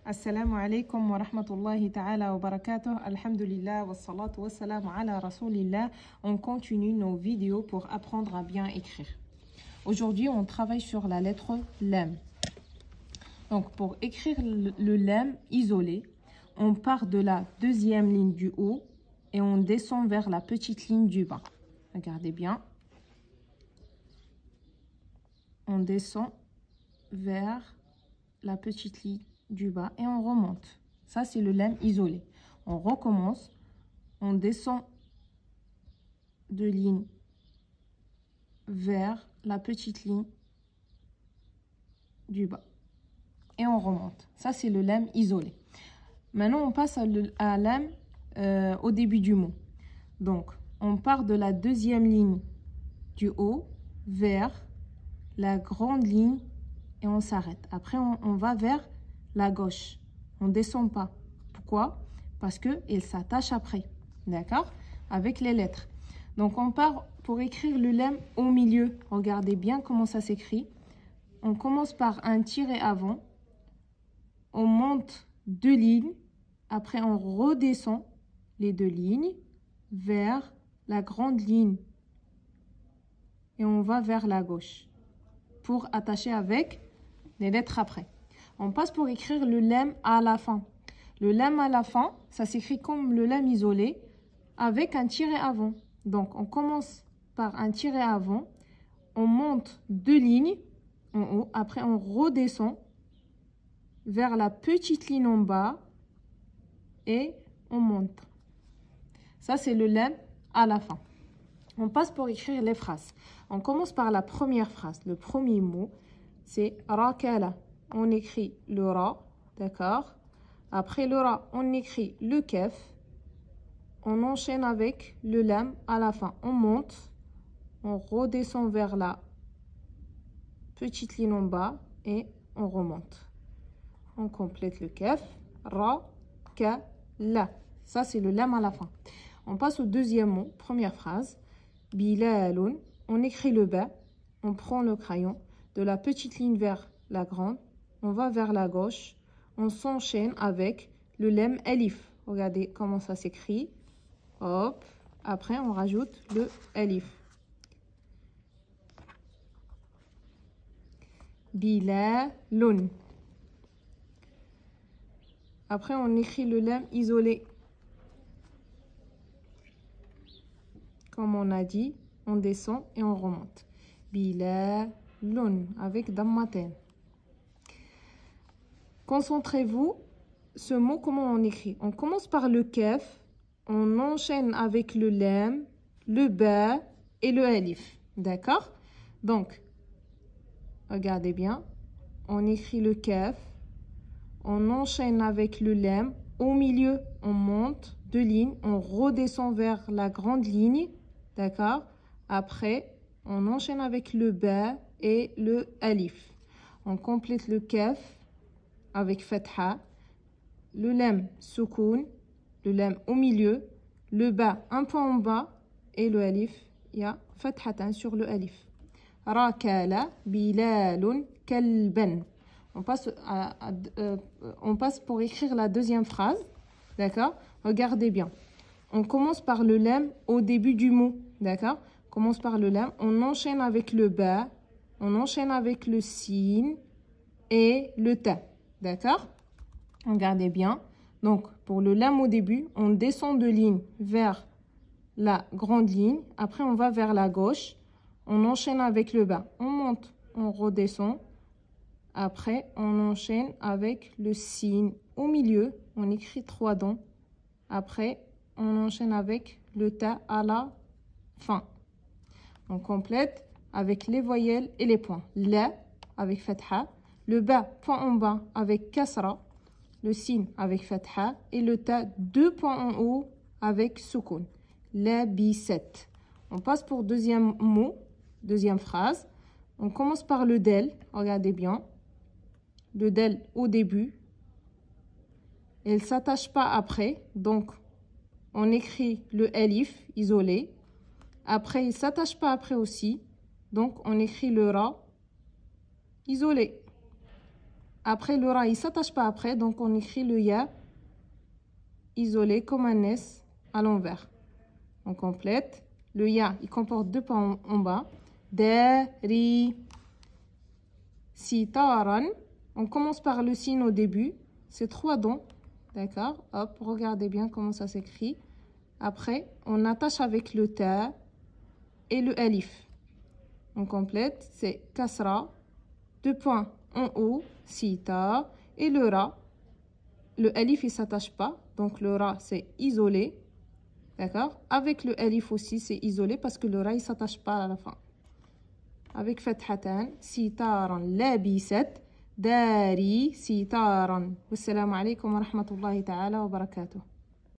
Assalamu alaikum wa rahmatullahi ta'ala wa barakatuh. Alhamdulillah wa salatu wa salam ala rasulillah. On continue nos vidéos pour apprendre à bien écrire. Aujourd'hui, on travaille sur la lettre lam. Donc, pour écrire le lam isolé, on part de la deuxième ligne du haut et on descend vers la petite ligne du bas. Regardez bien. On descend vers la petite ligne du bas et on remonte. Ça, c'est le lam isolé. On recommence. On descend de ligne vers la petite ligne du bas. Et on remonte. Ça, c'est le lam isolé. Maintenant, on passe à lam au début du mot. Donc, on part de la deuxième ligne du haut vers la grande ligne et on s'arrête. Après, on va vers la gauche. On ne descend pas. Pourquoi? Parce qu'elle s'attache après. D'accord? Avec les lettres. Donc, on part pour écrire le lam au milieu. Regardez bien comment ça s'écrit. On commence par un tiret avant. On monte deux lignes. Après, on redescend les deux lignes vers la grande ligne. Et on va vers la gauche pour attacher avec les lettres après. On passe pour écrire le lam à la fin. Le lam à la fin, ça s'écrit comme le lam isolé avec un tiret avant. Donc, on commence par un tiret avant. On monte deux lignes en haut. Après, on redescend vers la petite ligne en bas et on monte. Ça, c'est le lam à la fin. On passe pour écrire les phrases. On commence par la première phrase. Le premier mot, c'est rakala. On écrit le ra, d'accord? Après le ra, on écrit le kef. On enchaîne avec le lam à la fin. On monte, on redescend vers la petite ligne en bas et on remonte. On complète le kef. Ra, ka, la. Ça, c'est le lam à la fin. On passe au deuxième mot, première phrase. Bilalun. On écrit le ba. On prend le crayon de la petite ligne vers la grande. On va vers la gauche. On s'enchaîne avec le lam alif. Regardez comment ça s'écrit. Hop. Après, on rajoute le alif. Bilalun. Après, on écrit le lam isolé. Comme on a dit, on descend et on remonte. Bilalun avec dammaten. Concentrez-vous, ce mot, comment on écrit? On commence par le kef, on enchaîne avec le lam, le ba et le alif. D'accord? Donc, regardez bien, on écrit le kef, on enchaîne avec le lam, au milieu, on monte deux lignes, on redescend vers la grande ligne. D'accord? Après, on enchaîne avec le ba et le alif. On complète le kef avec fatha, le lam soukoun, le lam au milieu, le ba un peu en bas et le alif, il y a fathatan sur le alif. Rakala bilalun kalban. On passe pour écrire la deuxième phrase. D'accord? Regardez bien. On commence par le lam au début du mot. D'accord? On commence par le lam. On enchaîne avec le ba. On enchaîne avec le sin et le ta. D'accord? Regardez bien. Donc, pour le lam au début, on descend de ligne vers la grande ligne. Après, on va vers la gauche. On enchaîne avec le ba. On monte, on redescend. Après, on enchaîne avec le sin. Au milieu, on écrit trois dents. Après, on enchaîne avec le ta à la fin. On complète avec les voyelles et les points. La avec fatha. Le ba, point en bas, avec kasra. Le sin avec fatha. Et le ta, deux points en haut, avec soukoun. La bisset. On passe pour deuxième mot, deuxième phrase. On commence par le del. Regardez bien. Le del au début. Elle ne s'attache pas après. Donc, on écrit le alif isolé. Après, il ne s'attache pas après aussi. Donc, on écrit le ra isolé. Après, le ra, il ne s'attache pas après, donc on écrit le ya isolé comme un S à l'envers. On complète. Le ya, il comporte 2 pas en bas. Dari sitaran. On commence par le sin au début. C'est 3 dents. D'accord? Hop, regardez bien comment ça s'écrit. Après, on attache avec le ta et le alif. On complète. C'est kasra. 2 points en haut. Sita. Et le ra. Le alif, il ne s'attache pas. Donc, le ra, c'est isolé. D'accord? Avec le alif aussi, c'est isolé parce que le ra, il ne s'attache pas à la fin. Avec fathatan, sitaran labisat, dari sitaran. Wassalamu alaikum wa rahmatullahi ta'ala wa barakatuh.